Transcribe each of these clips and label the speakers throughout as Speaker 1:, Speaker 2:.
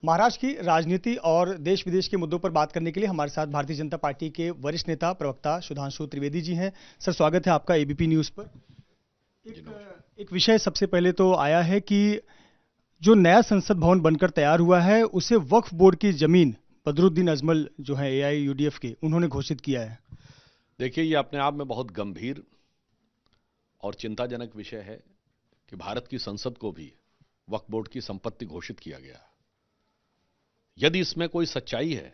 Speaker 1: महाराष्ट्र की राजनीति और देश विदेश के मुद्दों पर बात करने के लिए हमारे साथ भारतीय जनता पार्टी के वरिष्ठ नेता प्रवक्ता सुधांशु त्रिवेदी जी हैं। सर, स्वागत है आपका एबीपी न्यूज़ पर।
Speaker 2: जी नमस्कार।
Speaker 1: एक विषय सबसे पहले तो आया है कि जो नया संसद भवन बनकर तैयार हुआ है उसे वक्फ बोर्ड की जमीन बदरुद्दीन अजमल जो है एआईयूडीएफ के, उन्होंने घोषित किया है।
Speaker 2: देखिए, ये अपने आप में बहुत गंभीर और चिंताजनक विषय है कि भारत की संसद को भी वक्फ बोर्ड की संपत्ति घोषित किया गया। यदि इसमें कोई सच्चाई है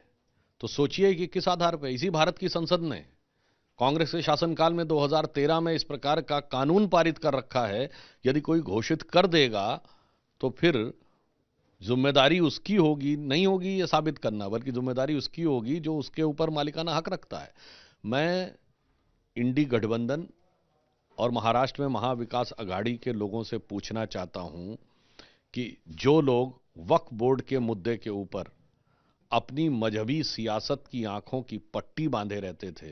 Speaker 2: तो सोचिए कि किस आधार पर इसी भारत की संसद ने कांग्रेस के शासनकाल में 2013 में इस प्रकार का कानून पारित कर रखा है। यदि कोई घोषित कर देगा तो फिर जिम्मेदारी उसकी होगी, नहीं होगी ये साबित करना, बल्कि जिम्मेदारी उसकी होगी जो उसके ऊपर मालिकाना हक रखता है। मैं इंडी गठबंधन और महाराष्ट्र में महाविकास अघाड़ी के लोगों से पूछना चाहता हूं कि जो लोग वक्फ बोर्ड के मुद्दे के ऊपर अपनी मजहबी सियासत की आंखों की पट्टी बांधे रहते थे,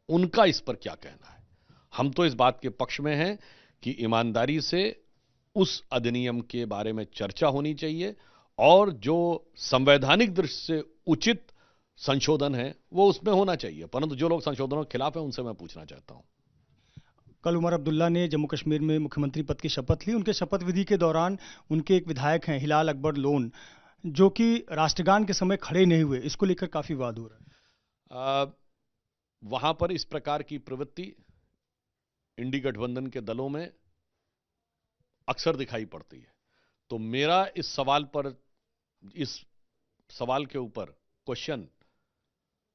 Speaker 2: उनका इस पर क्या कहना है। हम तो इस बात के पक्ष में हैं कि ईमानदारी से उस अधिनियम के बारे में चर्चा होनी चाहिए और जो संवैधानिक दृष्टि से उचित संशोधन है वो उसमें होना चाहिए, परंतु जो लोग संशोधनों के खिलाफ हैं उनसे मैं पूछना चाहता हूं।
Speaker 1: कल उमर अब्दुल्ला ने जम्मू कश्मीर में मुख्यमंत्री पद की शपथ ली। उनके शपथ विधि के दौरान उनके एक विधायक हैं हिलाल अकबर लोन, जो कि राष्ट्रगान के समय खड़े नहीं हुए। इसको लेकर काफी विवाद हो रहा है।
Speaker 2: वहां पर इस प्रकार की प्रवृत्ति इंडी गठबंधन के दलों में अक्सर दिखाई पड़ती है। तो मेरा इस सवाल के ऊपर क्वेश्चन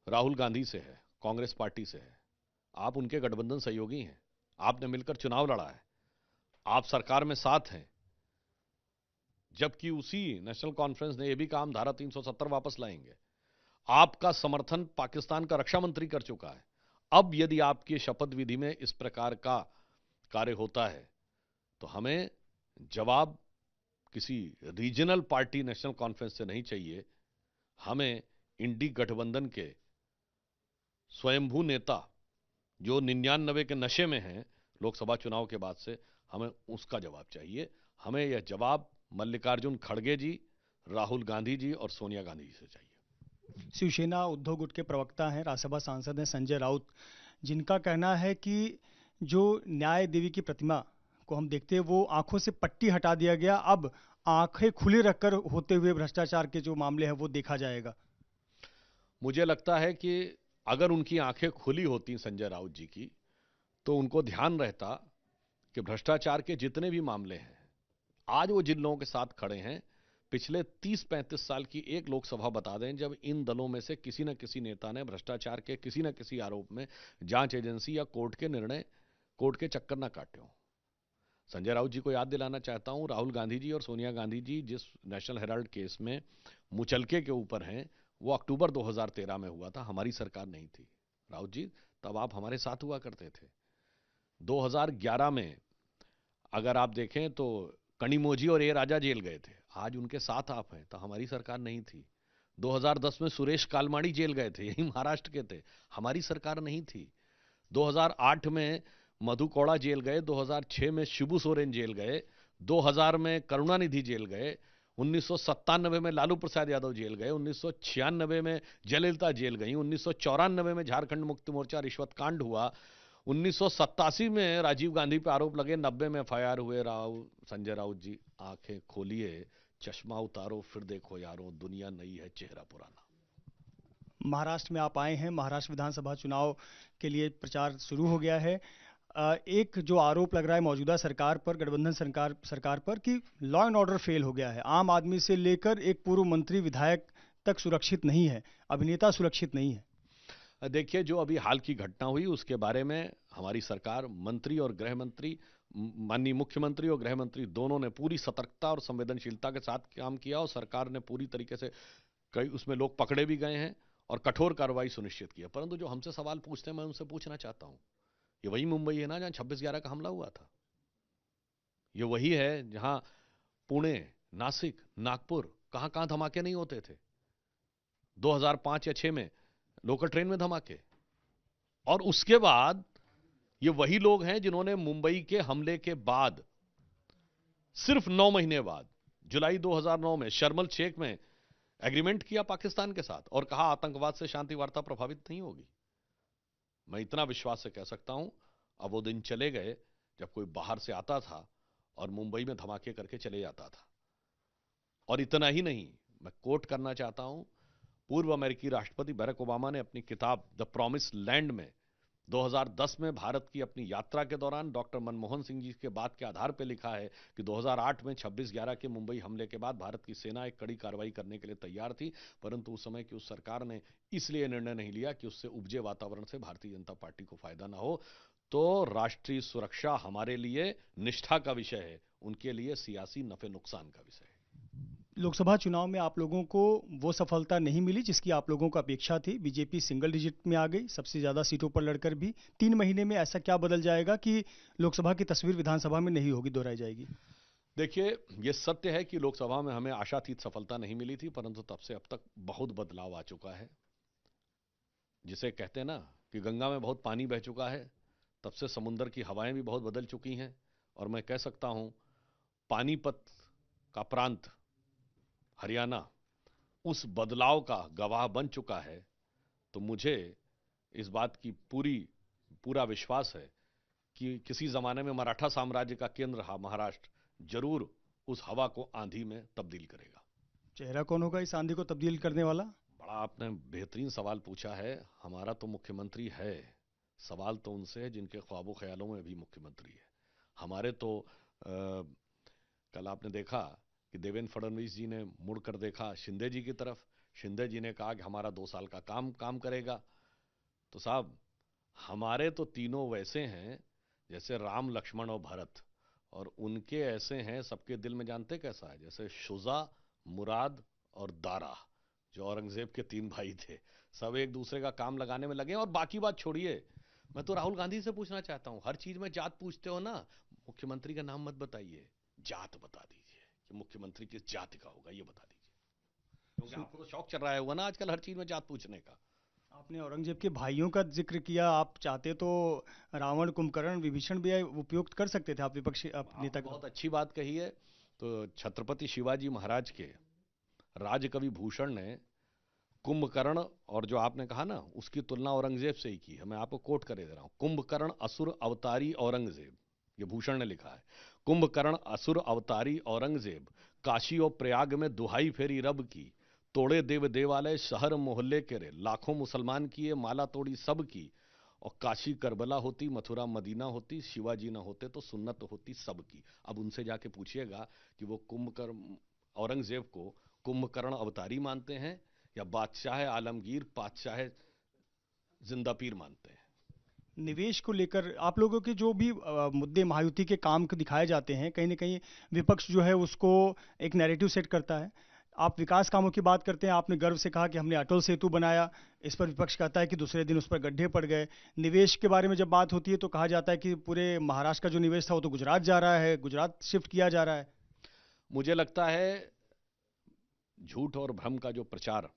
Speaker 2: राहुल गांधी से है, कांग्रेस पार्टी से है। आप उनके गठबंधन सहयोगी हैं, आपने मिलकर चुनाव लड़ा है, आप सरकार में साथ हैं, जबकि उसी नेशनल कॉन्फ्रेंस ने यह भी कहा हम धारा 370 वापस लाएंगे। आपका समर्थन पाकिस्तान का रक्षा मंत्री कर चुका है। अब यदि आपकी शपथ विधि में इस प्रकार का कार्य होता है तो हमें जवाब किसी रीजनल पार्टी नेशनल कॉन्फ्रेंस से नहीं चाहिए, हमें इंडी गठबंधन के स्वयंभू नेता जो 99 के नशे में हैं लोकसभा चुनाव के बाद से, हमें उसका जवाब चाहिए। हमें यह जवाब मल्लिकार्जुन खड़गे जी, राहुल गांधी जी और सोनिया गांधी जी से चाहिए।
Speaker 1: शिवसेना उद्धव गुट के प्रवक्ता हैं, राज्यसभा सांसद हैं संजय राउत, जिनका कहना है कि जो न्याय देवी की प्रतिमा को हम देखते हैं वो आंखों से पट्टी हटा दिया गया, अब आंखें खुली रखकर होते हुए भ्रष्टाचार के जो मामले हैं वो देखा जाएगा।
Speaker 2: मुझे लगता है कि अगर उनकी आंखें खुली होती संजय राउत जी की तो उनको ध्यान रहता कि भ्रष्टाचार के जितने भी मामले हैं, आज वो जिन लोगों के साथ खड़े हैं, पिछले 30-35 साल की एक लोकसभा बता दें जब इन दलों में से किसी न किसी नेता ने भ्रष्टाचार के किसी न किसी आरोप में जांच एजेंसी या कोर्ट के चक्कर ना काटे हों। संजय राउत जी को याद दिलाना चाहता हूं, राहुल गांधी जी और सोनिया गांधी जी जिस नेशनल हेराल्ड केस में मुचलके के ऊपर हैं वो अक्टूबर 2013 में हुआ था, हमारी सरकार नहीं थी। राउत जी, तब आप हमारे साथ हुआ करते थे। 2011 में अगर आप देखें तो कनिमोझी और ए राजा जेल गए थे, आज उनके साथ आप हैं, तो हमारी सरकार नहीं थी। 2010 में सुरेश कालमाड़ी जेल गए थे, यही महाराष्ट्र के थे, हमारी सरकार नहीं थी। 2008 में मधु कौड़ा जेल गए, 2006 में शिबू सोरेन जेल गए, 2000 में करुणानिधि जेल गए, 1997 में लालू प्रसाद यादव जेल गए, 1996 में जयललिता जेल गई, 1994 में झारखंड मुक्ति मोर्चा रिश्वत कांड हुआ, 1987 में राजीव गांधी पे आरोप लगे, 90 में एफआईआर हुए। संजय राउत जी, आंखें खोलिए, चश्मा उतारो, फिर देखो यारो, दुनिया नई है, चेहरा पुराना।
Speaker 1: महाराष्ट्र में आप आए हैं, महाराष्ट्र विधानसभा चुनाव के लिए प्रचार शुरू हो गया है। एक जो आरोप लग रहा है मौजूदा सरकार पर, गठबंधन सरकार पर, कि लॉ एंड ऑर्डर फेल हो गया है। आम आदमी से लेकर एक पूर्व मंत्री विधायक तक सुरक्षित नहीं है, अभिनेता सुरक्षित नहीं है।
Speaker 2: देखिए, जो अभी हाल की घटना हुई उसके बारे में हमारी सरकार, मंत्री और गृह मंत्री, माननीय मुख्यमंत्री और गृह मंत्री दोनों ने पूरी सतर्कता और संवेदनशीलता के साथ काम किया और सरकार ने पूरी तरीके से, कई उसमें लोग पकड़े भी गए हैं और कठोर कार्रवाई सुनिश्चित की है। परंतु जो हमसे सवाल पूछते हैं मैं उनसे पूछना चाहता हूं, ये वही मुंबई है ना जहां 26/11 का हमला हुआ था? ये वही है जहां पुणे, नासिक, नागपुर, कहां कहां धमाके नहीं होते थे? 2005 या 6 में लोकल ट्रेन में धमाके। और उसके बाद ये वही लोग हैं जिन्होंने मुंबई के हमले के बाद सिर्फ 9 महीने बाद जुलाई 2009 में शर्मल शेख में एग्रीमेंट किया पाकिस्तान के साथ और कहा आतंकवाद से शांति वार्ता प्रभावित नहीं होगी। मैं इतना विश्वास से कह सकता हूं, अब वो दिन चले गए जब कोई बाहर से आता था और मुंबई में धमाके करके चले जाता था। और इतना ही नहीं, मैं कोट करना चाहता हूं, पूर्व अमेरिकी राष्ट्रपति बैरक ओबामा ने अपनी किताब द प्रॉमिस लैंड में 2010 में भारत की अपनी यात्रा के दौरान डॉक्टर मनमोहन सिंह जी के बात के आधार पर लिखा है कि 2008 में 26/11 के मुंबई हमले के बाद भारत की सेना एक कड़ी कार्रवाई करने के लिए तैयार थी, परंतु उस समय की उस सरकार ने इसलिए निर्णय नहीं लिया कि उससे उपजे वातावरण से भारतीय जनता पार्टी को फायदा ना हो। तो राष्ट्रीय सुरक्षा हमारे लिए निष्ठा का विषय है, उनके लिए सियासी नफे नुकसान का विषय है।
Speaker 1: लोकसभा चुनाव में आप लोगों को वो सफलता नहीं मिली जिसकी आप लोगों को अपेक्षा थी। बीजेपी सिंगल डिजिट में आ गई, सबसे ज्यादा सीटों पर लड़कर भी। 3 महीने में ऐसा क्या बदल जाएगा कि लोकसभा की तस्वीर विधानसभा में नहीं होगी, दोहराई जाएगी?
Speaker 2: देखिए, ये सत्य है कि लोकसभा में हमें आशातीत सफलता नहीं मिली थी, परंतु तब से अब तक बहुत बदलाव आ चुका है। जिसे कहते हैं ना कि गंगा में बहुत पानी बह चुका है, तब से समुद्र की हवाएं भी बहुत बदल चुकी हैं। और मैं कह सकता हूं, पानीपत का प्रांत हरियाणा उस बदलाव का गवाह बन चुका है। तो मुझे इस बात की पूरा विश्वास है कि किसी जमाने में मराठा साम्राज्य का केंद्र रहा महाराष्ट्र जरूर उस हवा को आंधी में तब्दील करेगा।
Speaker 1: चेहरा कौन होगा इस आंधी को तब्दील करने वाला?
Speaker 2: बड़ा आपने बेहतरीन सवाल पूछा है। हमारा तो मुख्यमंत्री है, सवाल तो उनसे है जिनके ख्वाबों ख्यालों में भी मुख्यमंत्री है। हमारे तो कल आपने देखा कि देवेंद्र फडणवीस जी ने मुड़कर देखा शिंदे जी की तरफ। शिंदे जी ने कहा कि हमारा 2 साल का काम करेगा। तो साहब, हमारे तो तीनों वैसे हैं जैसे राम, लक्ष्मण और भरत, और उनके ऐसे हैं सबके दिल में जानते कैसा है, जैसे शुजा, मुराद और दारा, जो औरंगजेब के 3 भाई थे। सब एक दूसरे का काम लगाने में लगे। और बाकी बात छोड़िए, मैं तो राहुल गांधी से पूछना चाहता हूं, हर चीज में जात पूछते हो ना, मुख्यमंत्री का नाम मत बताइए, जात बता दीजिए कि मुख्यमंत्री किस जाति का होगा, ये बता दीजिए, क्योंकि आपको तो शौक चल रहा है हुआ ना आजकल हर चीज में जात पूछने का।
Speaker 1: आपने औरंगजेब के भाइयों का जिक्र किया, आप चाहते तो रावण, कुंभकर्ण, विभीषण भी उपयुक्त कर सकते थे, आप विपक्षी नेता का।
Speaker 2: बहुत अच्छी बात कही है। तो छत्रपति शिवाजी महाराज के राजकवि भूषण ने कुंभकर्ण और जो आपने कहा ना उसकी तुलना औरंगजेब से ही की है। मैं आपको कोट करे दे रहा हूं, कुंभकर्ण असुर अवतारी औरंगजेब, ये भूषण ने लिखा है। कुंभकर्ण असुर अवतारी औरंगजेब, काशी और प्रयाग में दुहाई फेरी रब की, तोड़े देव देवालय शहर मोहल्ले के रे, लाखों मुसलमान किए माला तोड़ी सब की, और काशी करबला होती, मथुरा मदीना होती, शिवाजी ना होते तो सुन्नत होती सबकी। अब उनसे जाके पूछिएगा कि वो कुंभकर्ण औरंगजेब को कुंभकर्ण अवतारी मानते हैं या बादशाह आलमगीर बादशाह जिंदा पीर मानते हैं।
Speaker 1: निवेश को लेकर आप लोगों के जो भी मुद्दे महायुति के काम को दिखाए जाते हैं, कहीं ना कहीं विपक्ष जो है उसको एक नैरेटिव सेट करता है। आप विकास कामों की बात करते हैं, आपने गर्व से कहा कि हमने अटल सेतु बनाया, इस पर विपक्ष कहता है कि दूसरे दिन उस पर गड्ढे पड़ गए। निवेश के बारे में जब बात होती है तो कहा जाता है कि पूरे महाराष्ट्र का जो निवेश था वो तो गुजरात जा रहा है, गुजरात शिफ्ट किया जा रहा है।
Speaker 2: मुझे लगता है झूठ और भ्रम का जो प्रचार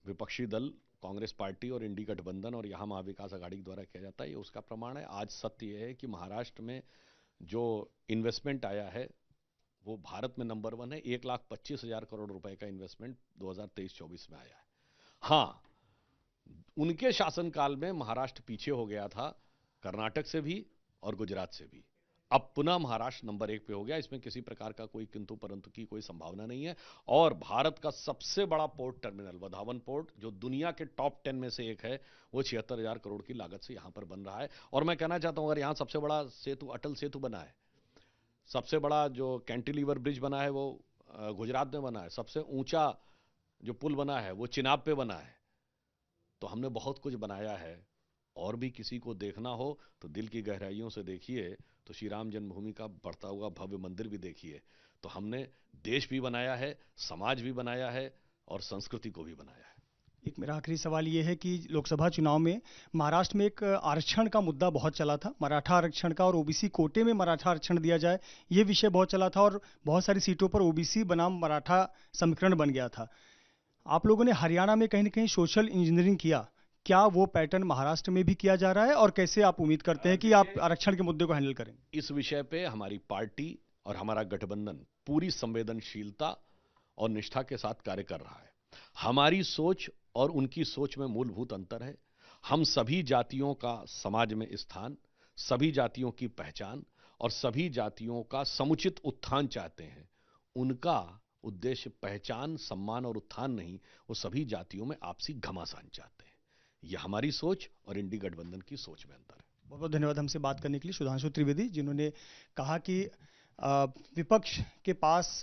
Speaker 2: विपक्षी दल कांग्रेस पार्टी और इंडी गठबंधन और यहां महाविकास आघाड़ी द्वारा किया जाता है, ये उसका प्रमाण है। आज सत्य यह है कि महाराष्ट्र में जो इन्वेस्टमेंट आया है वो भारत में नंबर 1 है। 1,25,000 करोड़ रुपए का इन्वेस्टमेंट 2023-24 में आया है। हाँ, उनके शासनकाल में महाराष्ट्र पीछे हो गया था कर्नाटक से भी और गुजरात से भी। अब पुनः महाराष्ट्र नंबर 1 पे हो गया, इसमें किसी प्रकार का कोई किंतु परंतु की कोई संभावना नहीं है। और भारत का सबसे बड़ा पोर्ट टर्मिनल वधावन पोर्ट, जो दुनिया के टॉप 10 में से एक है, वो 76,000 करोड़ की लागत से यहां पर बन रहा है। और मैं कहना चाहता हूं, अगर यहां सबसे बड़ा सेतु अटल सेतु बना है, सबसे बड़ा जो कैंटिलीवर ब्रिज बना है वो गुजरात में बना है, सबसे ऊंचा जो पुल बना है वो चिनाब पे बना है, तो हमने बहुत कुछ बनाया है। और भी किसी को देखना हो तो दिल की गहराइयों से देखिए, तो श्री राम जन्मभूमि का बढ़ता हुआ भव्य मंदिर भी देखिए। तो हमने देश भी बनाया है, समाज भी बनाया है और संस्कृति को भी बनाया है।
Speaker 1: एक मेरा आखिरी सवाल ये है कि लोकसभा चुनाव में महाराष्ट्र में एक आरक्षण का मुद्दा बहुत चला था, मराठा आरक्षण का, और ओबीसी कोटे में मराठा आरक्षण दिया जाए, ये विषय बहुत चला था और बहुत सारी सीटों पर ओबीसी बनाम मराठा समीकरण बन गया था। आप लोगों ने हरियाणा में कहीं ना कहीं सोशल इंजीनियरिंग किया, क्या वो पैटर्न महाराष्ट्र में भी किया जा रहा है और कैसे आप उम्मीद करते हैं कि आप आरक्षण के मुद्दे को हैंडल करेंगे?
Speaker 2: इस विषय पे हमारी पार्टी और हमारा गठबंधन पूरी संवेदनशीलता और निष्ठा के साथ कार्य कर रहा है। हमारी सोच और उनकी सोच में मूलभूत अंतर है। हम सभी जातियों का समाज में स्थान, सभी जातियों की पहचान और सभी जातियों का समुचित उत्थान चाहते हैं। उनका उद्देश्य पहचान, सम्मान और उत्थान नहीं, वो सभी जातियों में आपसी घमासान चाहते हैं। यह हमारी सोच और इंडी गठबंधन की सोच में अंतर है।
Speaker 1: बहुत बहुत धन्यवाद हमसे बात करने के लिए सुधांशु त्रिवेदी, जिन्होंने कहा कि विपक्ष के पास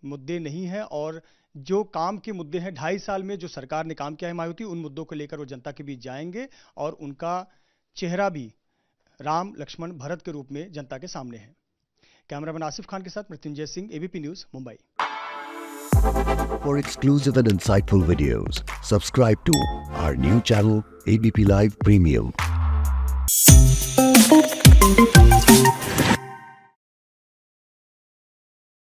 Speaker 1: मुद्दे नहीं है और जो काम के मुद्दे हैं 2.5 साल में जो सरकार ने काम किया है मायावती, उन मुद्दों को लेकर वो जनता के बीच जाएंगे और उनका चेहरा भी राम लक्ष्मण भरत के रूप में जनता के सामने है। कैमरामैन आसिफ खान के साथ Mrityunjay Singh, ABP news, Mumbai.
Speaker 3: For exclusive and insightful videos, subscribe to our new channel ABP Live Premium.